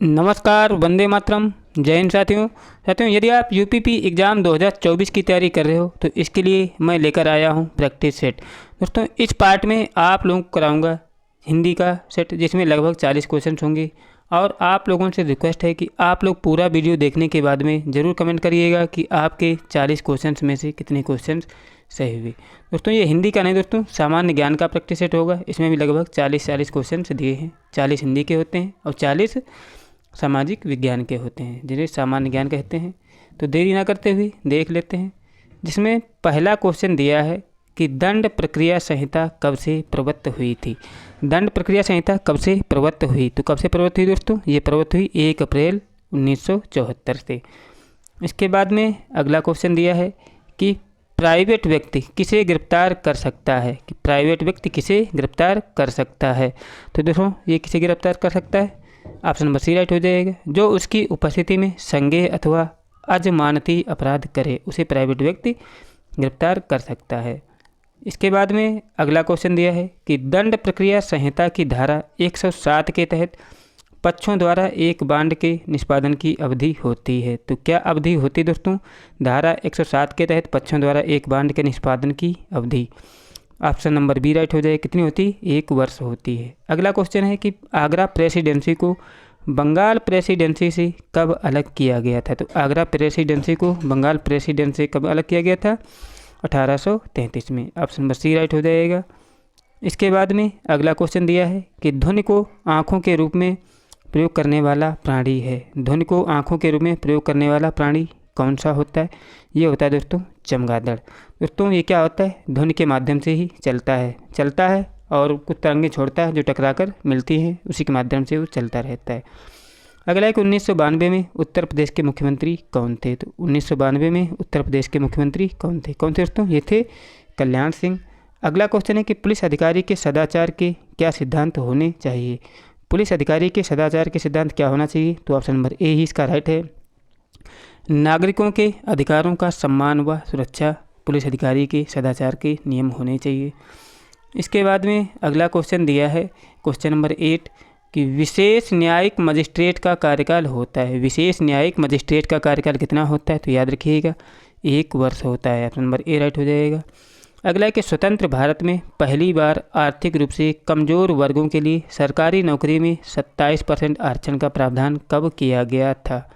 नमस्कार, वंदे मातरम। जय हिंद साथियों, यदि आप यूपीपी एग्ज़ाम 2024 की तैयारी कर रहे हो तो इसके लिए मैं लेकर आया हूँ प्रैक्टिस सेट। दोस्तों, इस पार्ट में आप लोगों को कराऊंगा हिंदी का सेट, जिसमें लगभग 40 क्वेश्चन होंगे। और आप लोगों से रिक्वेस्ट है कि आप लोग पूरा वीडियो देखने के बाद में ज़रूर कमेंट करिएगा कि आपके 40 क्वेश्चन में से कितने क्वेश्चन सही हुए। दोस्तों, ये हिंदी का नहीं दोस्तों, सामान्य ज्ञान का प्रैक्टिस सेट होगा। इसमें भी लगभग 40 क्वेश्चन दिए हैं। 40 हिंदी के होते हैं और 40 सामाजिक विज्ञान के होते हैं, जिन्हें सामान्य ज्ञान कहते हैं। तो देरी ना करते हुए देख लेते हैं, जिसमें पहला क्वेश्चन दिया है कि दंड प्रक्रिया संहिता कब से प्रवृत्त हुई थी। दंड प्रक्रिया संहिता कब से प्रवृत्त हुई, तो कब से प्रवृत्त हुई दोस्तों? ये प्रवृत्त हुई 1 अप्रैल 1974 से। इसके बाद में अगला क्वेश्चन दिया है कि प्राइवेट व्यक्ति किसे गिरफ्तार कर सकता है, कि प्राइवेट व्यक्ति किसे गिरफ्तार कर सकता है। तो देखो, ये किसे गिरफ्तार कर सकता है? ऑप्शन नंबर सी राइट हो जाएगा। जो उसकी उपस्थिति में संज्ञेय अथवा अजमानती अपराध करे, उसे प्राइवेट व्यक्ति गिरफ्तार कर सकता है। इसके बाद में अगला क्वेश्चन दिया है कि दंड प्रक्रिया संहिता की धारा 107 के तहत पक्षों द्वारा एक बांड के निष्पादन की अवधि होती है। तो क्या अवधि होती है दोस्तों? धारा 107 के तहत पक्षों द्वारा एक बांड के निष्पादन की अवधि, ऑप्शन नंबर बी राइट हो जाए। कितनी होती है? 1 वर्ष होती है। अगला क्वेश्चन है कि आगरा प्रेसिडेंसी को बंगाल प्रेसिडेंसी से कब अलग किया गया था। तो आगरा प्रेसिडेंसी को बंगाल प्रेसिडेंसी से कब अलग किया गया था? 1833 में, ऑप्शन नंबर सी राइट हो जाएगा। इसके बाद में अगला क्वेश्चन दिया है कि ध्वनि को आँखों के रूप में प्रयोग करने वाला प्राणी है। ध्वनि को आँखों के रूप में प्रयोग करने वाला प्राणी कौन सा होता है? ये होता है दोस्तों चमगादड़। दोस्तों, ये क्या होता है? ध्वनि के माध्यम से ही चलता है और कुछ तरंगें छोड़ता है जो टकराकर मिलती हैं, उसी के माध्यम से वो चलता रहता है। अगला है कि 1992 में उत्तर प्रदेश के मुख्यमंत्री कौन थे। तो 1992 में उत्तर प्रदेश के मुख्यमंत्री कौन थे दोस्तों? ये थे कल्याण सिंह। अगला क्वेश्चन है कि पुलिस अधिकारी के सदाचार के क्या सिद्धांत होने चाहिए। पुलिस अधिकारी के सदाचार के सिद्धांत क्या होना चाहिए? तो ऑप्शन नंबर ए ही इसका राइट है। नागरिकों के अधिकारों का सम्मान व सुरक्षा पुलिस अधिकारी के सदाचार के नियम होने चाहिए। इसके बाद में अगला क्वेश्चन दिया है, क्वेश्चन नंबर 8, कि विशेष न्यायिक मजिस्ट्रेट का कार्यकाल होता है। विशेष न्यायिक मजिस्ट्रेट का कार्यकाल कितना होता है? तो याद रखिएगा 1 वर्ष होता है, ऑप्शन नंबर ए राइट हो जाएगा। अगला है कि स्वतंत्र भारत में पहली बार आर्थिक रूप से कमज़ोर वर्गों के लिए सरकारी नौकरी में 27% आरक्षण का प्रावधान कब किया गया था।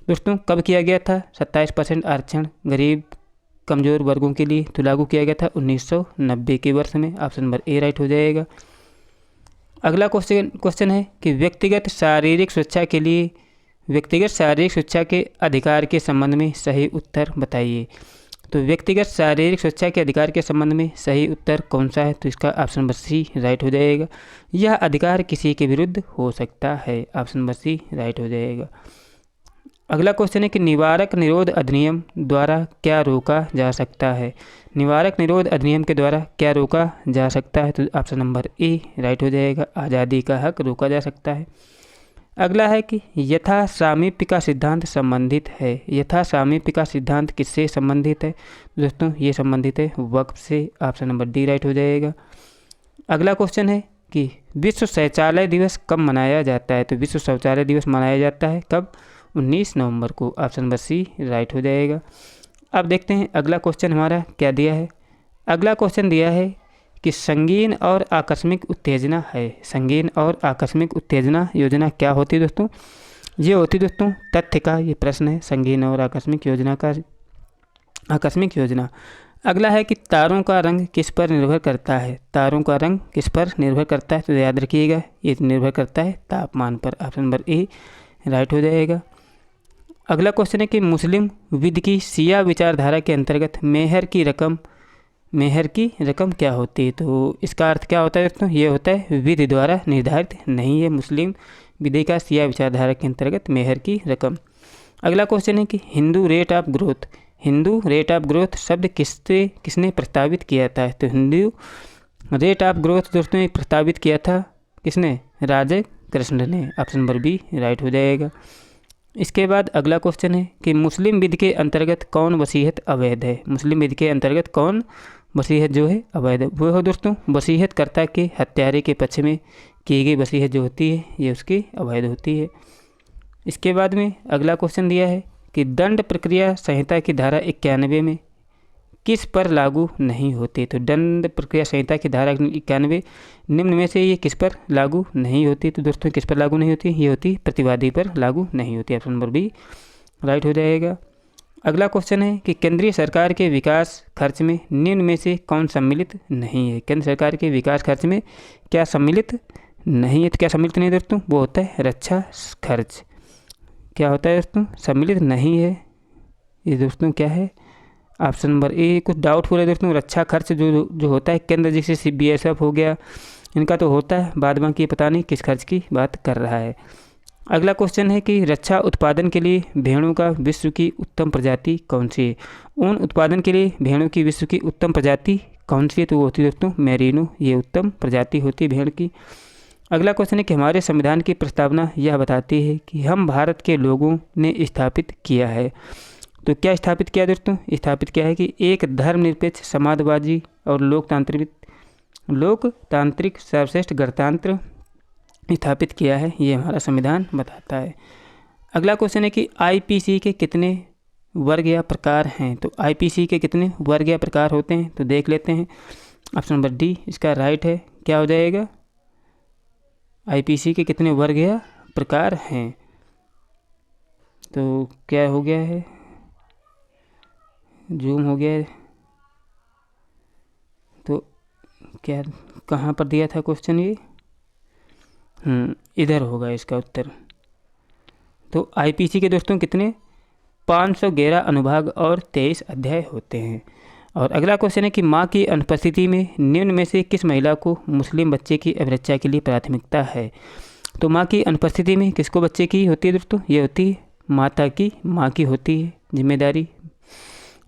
दोस्तों, कब किया गया था 27% आरक्षण गरीब कमज़ोर वर्गों के लिए? तो लागू किया गया था 1990 के वर्ष में, ऑप्शन नंबर ए राइट हो जाएगा। अगला क्वेश्चन है कि व्यक्तिगत शारीरिक सुरक्षा के अधिकार के संबंध में सही उत्तर बताइए। तो व्यक्तिगत शारीरिक सुरक्षा के अधिकार के संबंध में सही उत्तर कौन सा है? तो इसका ऑप्शन नंबर सी राइट हो जाएगा। यह अधिकार किसी के विरुद्ध हो सकता है, ऑप्शन नंबर सी राइट हो जाएगा। अगला क्वेश्चन है कि निवारक निरोध अधिनियम द्वारा क्या रोका जा सकता है। निवारक निरोध अधिनियम के द्वारा क्या रोका जा सकता है? तो ऑप्शन नंबर ए राइट हो जाएगा। आज़ादी का हक रोका जा सकता है। अगला है कि यथा सामीप्य का सिद्धांत संबंधित है। यथा सामीप्य का सिद्धांत किससे संबंधित है? दोस्तों, ये संबंधित है वक्फ से, ऑप्शन नंबर डी राइट हो जाएगा। अगला क्वेश्चन है कि विश्व शौचालय दिवस कब मनाया जाता है। तो विश्व शौचालय दिवस मनाया जाता है कब? 19 नवंबर को, ऑप्शन नंबर सी राइट हो जाएगा। अब देखते हैं अगला क्वेश्चन हमारा क्या दिया है। अगला क्वेश्चन दिया है कि संगीन और आकस्मिक उत्तेजना है। संगीन और आकस्मिक उत्तेजना योजना क्या होती है दोस्तों? ये होती दोस्तों तथ्य का ये प्रश्न है, संगीन और आकस्मिक योजना। अगला है कि तारों का रंग किस पर निर्भर करता है। तारों का रंग किस पर निर्भर करता है? तो याद रखिएगा ये निर्भर करता है तापमान पर, ऑप्शन नंबर ए राइट हो जाएगा। अगला क्वेश्चन है कि मुस्लिम विधि की शिया विचारधारा के अंतर्गत मेहर की रकम क्या होती है। तो इसका अर्थ क्या होता है दोस्तों? ये होता है विधि द्वारा निर्धारित नहीं है। मुस्लिम विधि का शिया विचारधारा के अंतर्गत मेहर की रकम। अगला क्वेश्चन है कि हिंदू रेट ऑफ ग्रोथ शब्द किसने प्रस्तावित किया था। तो हिंदू रेट ऑफ ग्रोथ दोस्तों ये प्रस्तावित किया था किसने? राजा कृष्ण ने, ऑप्शन नंबर बी राइट हो जाएगा। इसके बाद अगला क्वेश्चन है कि मुस्लिम विधि के अंतर्गत कौन वसीयत अवैध है। मुस्लिम विधि के अंतर्गत कौन वसीयत जो है अवैध है? वो हो दोस्तों वसीयतकर्ता के हत्यारे के पक्ष में की गई वसीयत जो होती है ये उसकी अवैध होती है। इसके बाद में अगला क्वेश्चन दिया है कि दंड प्रक्रिया संहिता की धारा 91 में किस पर लागू नहीं होती। तो दंड प्रक्रिया संहिता की धारा 91 निम्न में से ये किस पर लागू नहीं होती। तो दोस्तों किस पर लागू नहीं होती, ये होती प्रतिवादी पर लागू नहीं होती। ऑप्शन नंबर बी राइट हो जाएगा। अगला क्वेश्चन है कि केंद्रीय सरकार के विकास खर्च में निम्न में से कौन सम्मिलित नहीं है। केंद्र सरकार के विकास खर्च में क्या सम्मिलित नहीं है। तो क्या सम्मिलित नहीं है दोस्तों, वो होता है रक्षा खर्च। क्या होता है दोस्तों, सम्मिलित नहीं है। ये दोस्तों क्या है, ऑप्शन नंबर ए कुछ डाउटफुल है दोस्तों। रक्षा खर्च जो होता है केंद्र, जैसे CBSF हो गया, इनका तो होता है, बाद बाकी पता नहीं किस खर्च की बात कर रहा है। अगला क्वेश्चन है कि रक्षा उत्पादन के लिए भेड़ों का विश्व की उत्तम प्रजाति कौन सी है। ऊन उत्पादन के लिए भेड़ों की विश्व की उत्तम प्रजाति कौन सी है। तो वो होती है दोस्तों मेरिनो, ये उत्तम प्रजाति होती है भेड़ की। अगला क्वेश्चन है कि हमारे संविधान की प्रस्तावना यह बताती है कि हम भारत के लोगों ने स्थापित किया है। तो क्या स्थापित किया दोस्तों, स्थापित किया है कि एक धर्मनिरपेक्ष समाजवादी और लोकतांत्रिक सर्वश्रेष्ठ गणतंत्र स्थापित किया है, ये हमारा संविधान बताता है। अगला क्वेश्चन है कि IPC के कितने वर्ग या प्रकार हैं। तो IPC के कितने वर्ग या प्रकार होते हैं, तो देख लेते हैं। ऑप्शन नंबर डी इसका राइट है। क्या हो जाएगा, IPC के कितने वर्ग या प्रकार हैं। तो क्या हो गया है, जूम हो गया है। तो क्या कहाँ पर दिया था क्वेश्चन, ये इधर होगा इसका उत्तर। तो IPC के दोस्तों कितने 511 अनुभाग और 23 अध्याय होते हैं। और अगला क्वेश्चन है कि माँ की अनुपस्थिति में निम्न में से किस महिला को मुस्लिम बच्चे की अभिरक्षा के लिए प्राथमिकता है। तो माँ की अनुपस्थिति में किसको बच्चे की होती है दोस्तों, ये होती है माता की, माँ की होती है जिम्मेदारी।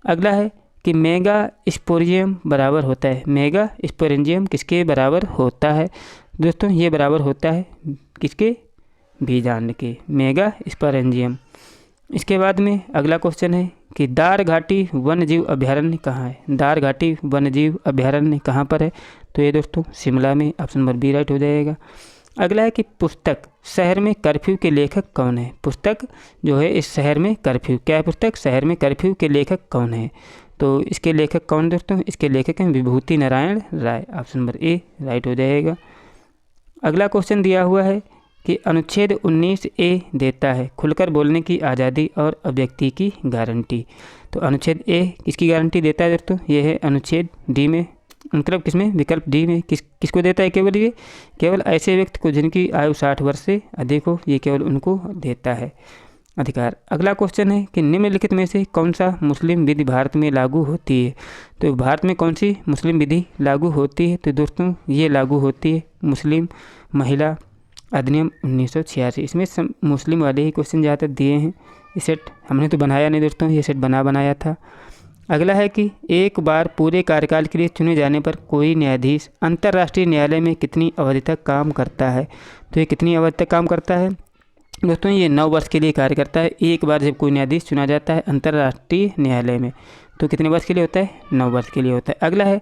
अगला है कि मेगा स्पोरेंजियम बराबर होता है, मेगा स्पोरेंजियम किसके बराबर होता है दोस्तों, ये बराबर होता है किसके, बीजांड के, मेगा स्पोरेंजियम। इसके बाद में अगला क्वेश्चन है कि दार घाटी वन्यजीव अभयारण्य कहाँ है। दार घाटी वन्यजीव अभयारण्य कहाँ पर है। तो ये दोस्तों शिमला में, ऑप्शन नंबर बी राइट हो जाएगा। अगला है कि पुस्तक शहर में कर्फ्यू के लेखक कौन है। पुस्तक जो है इस शहर में कर्फ्यू, क्या है पुस्तक, शहर में कर्फ्यू के लेखक कौन है। तो इसके लेखक कौन दोस्तों, इसके लेखक हैं विभूति Narayan Rai, option number A right हो जाएगा। अगला क्वेश्चन दिया हुआ है कि अनुच्छेद 19A देता है खुलकर बोलने की आज़ादी और अभिव्यक्ति की गारंटी। तो अनुच्छेद ए किसकी गारंटी देता है दोस्तों, ये है अनुच्छेद डी में, मतलब किसमें, विकल्प डी में। किसको देता है, केवल ये, केवल ऐसे व्यक्ति को जिनकी आयु 60 वर्ष से अधिक हो, ये केवल उनको देता है अधिकार। अगला क्वेश्चन है कि निम्नलिखित में से कौन सा मुस्लिम विधि भारत में लागू होती है। तो भारत में कौन सी मुस्लिम विधि लागू होती है। तो दोस्तों ये लागू होती है मुस्लिम महिला अधिनियम 1986। इसमें मुस्लिम वाले ही क्वेश्चन ज़्यादातर दिए हैं। ये सेट हमने तो बनाया नहीं दोस्तों, ये सेट बनाया था। अगला है कि एक बार पूरे कार्यकाल के लिए चुने जाने पर कोई न्यायाधीश अंतर्राष्ट्रीय न्यायालय में कितनी अवधि तक काम करता है। तो ये कितनी अवधि तक काम करता है दोस्तों, ये 9 वर्ष के लिए कार्य करता है। एक बार जब कोई न्यायाधीश चुना जाता है अंतर्राष्ट्रीय न्यायालय में, तो कितने वर्ष के लिए होता है, 9 वर्ष के लिए होता है। अगला है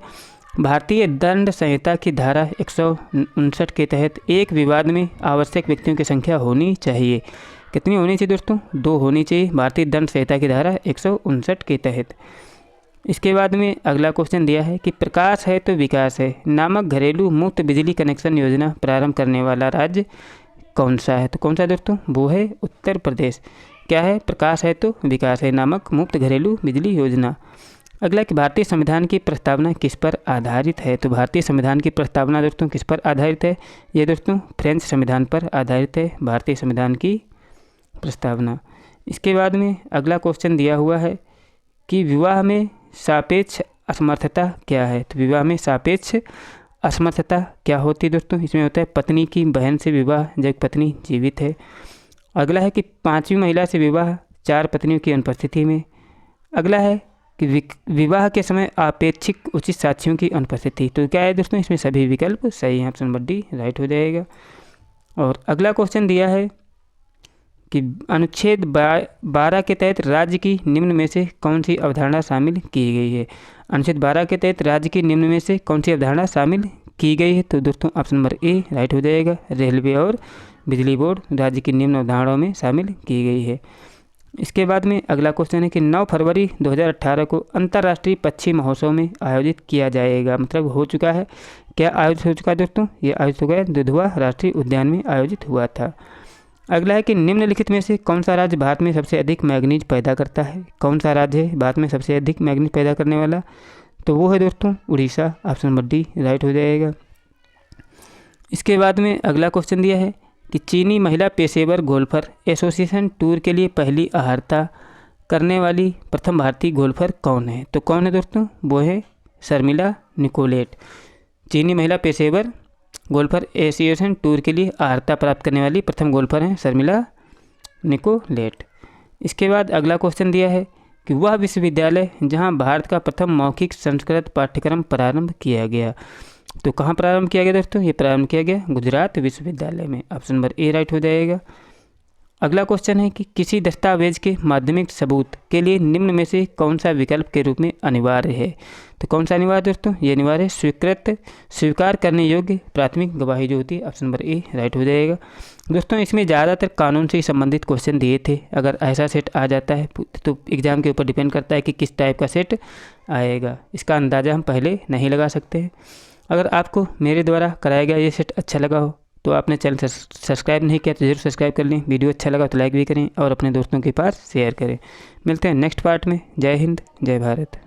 भारतीय दंड संहिता की धारा 159 के तहत एक विवाद में आवश्यक व्यक्तियों की संख्या होनी चाहिए। कितनी होनी चाहिए दोस्तों, 2 होनी चाहिए भारतीय दंड संहिता की धारा 159 के तहत। इसके बाद में अगला क्वेश्चन दिया है कि प्रकाश है तो विकास है नामक घरेलू मुफ्त बिजली कनेक्शन योजना प्रारंभ करने वाला राज्य कौन सा है। तो कौन सा है दोस्तों, वो है उत्तर प्रदेश। क्या है, प्रकाश है तो विकास है नामक मुफ्त घरेलू बिजली योजना। अगला कि भारतीय संविधान की प्रस्तावना किस पर आधारित है। तो भारतीय संविधान की प्रस्तावना दोस्तों किस पर आधारित है, ये दोस्तों फ्रेंच संविधान पर आधारित है भारतीय संविधान की प्रस्तावना। इसके बाद में अगला क्वेश्चन दिया हुआ है कि विवाह में सापेक्ष असमर्थता क्या है। तो विवाह में सापेक्ष असमर्थता क्या होती है दोस्तों, इसमें होता है पत्नी की बहन से विवाह जब पत्नी जीवित है। अगला है कि 5वीं महिला से विवाह 4 पत्नियों की अनुपस्थिति में। अगला है कि विवाह के समय आपेक्षिक उचित साक्ष्यों की अनुपस्थिति। तो क्या है दोस्तों, इसमें सभी विकल्प सही हैं, ऑप्शन नंबर डी राइट हो जाएगा। और अगला क्वेश्चन दिया है कि अनुच्छेद 12 के तहत राज्य की निम्न में से कौन सी अवधारणा शामिल की गई है। अनुच्छेद 12 के तहत राज्य की निम्न में से कौन सी अवधारणा शामिल की गई है। तो दोस्तों ऑप्शन नंबर ए राइट हो जाएगा, रेलवे और बिजली बोर्ड राज्य की निम्न अवधारणाओं में शामिल की गई है। इसके बाद में अगला क्वेश्चन है कि 9 फरवरी 2018 को अंतर्राष्ट्रीय पक्षी महोत्सव में आयोजित किया जाएगा, मतलब हो चुका है, क्या आयोजित हो चुका है दोस्तों, ये आयोजित हो गया दुधवा राष्ट्रीय उद्यान में आयोजित हुआ था। अगला है कि निम्नलिखित में से कौन सा राज्य भारत में सबसे अधिक मैग्नीज पैदा करता है, कौन सा राज्य है भारत में सबसे अधिक मैग्नीज पैदा करने वाला, तो वो है दोस्तों Orissa, option number D right हो जाएगा। इसके बाद में अगला क्वेश्चन दिया है कि चीनी महिला पेशेवर गोल्फर एसोसिएशन टूर के लिए पहली अहर्ता करने वाली प्रथम भारतीय गोल्फर कौन है, तो कौन है दोस्तों, वो है शर्मिला निकोलेट। चीनी महिला पेशेवर गोल्फर एसोसिएशन टूर के लिए अहर्ता प्राप्त करने वाली प्रथम गोल्फर हैं शर्मिला निकोलेट। इसके बाद अगला क्वेश्चन दिया है कि वह विश्वविद्यालय जहां भारत का प्रथम मौखिक संस्कृत पाठ्यक्रम प्रारंभ किया गया, तो कहाँ प्रारंभ किया गया दोस्तों, ये प्रारंभ किया गया गुजरात विश्वविद्यालय में, ऑप्शन नंबर ए राइट हो जाएगा। अगला क्वेश्चन है कि किसी दस्तावेज के माध्यमिक सबूत के लिए निम्न में से कौन सा विकल्प के रूप में अनिवार्य है, तो कौन सा अनिवार्य दोस्तों, ये अनिवार्य है स्वीकार करने योग्य प्राथमिक गवाही जो होती है, ऑप्शन नंबर ए राइट हो जाएगा। दोस्तों इसमें ज़्यादातर कानून से संबंधित क्वेश्चन दिए थे, अगर ऐसा सेट आ जाता है तो एग्ज़ाम के ऊपर डिपेंड करता है कि किस टाइप का सेट आएगा, इसका अंदाज़ा हम पहले नहीं लगा सकते हैं। अगर आपको मेरे द्वारा कराया गया ये सेट अच्छा लगा हो तो आपने चैनल सब्सक्राइब नहीं किया तो जरूर सब्सक्राइब कर लें, वीडियो अच्छा लगा तो लाइक भी करें और अपने दोस्तों के पास शेयर करें। मिलते हैं नेक्स्ट पार्ट में। जय हिंद, जय भारत।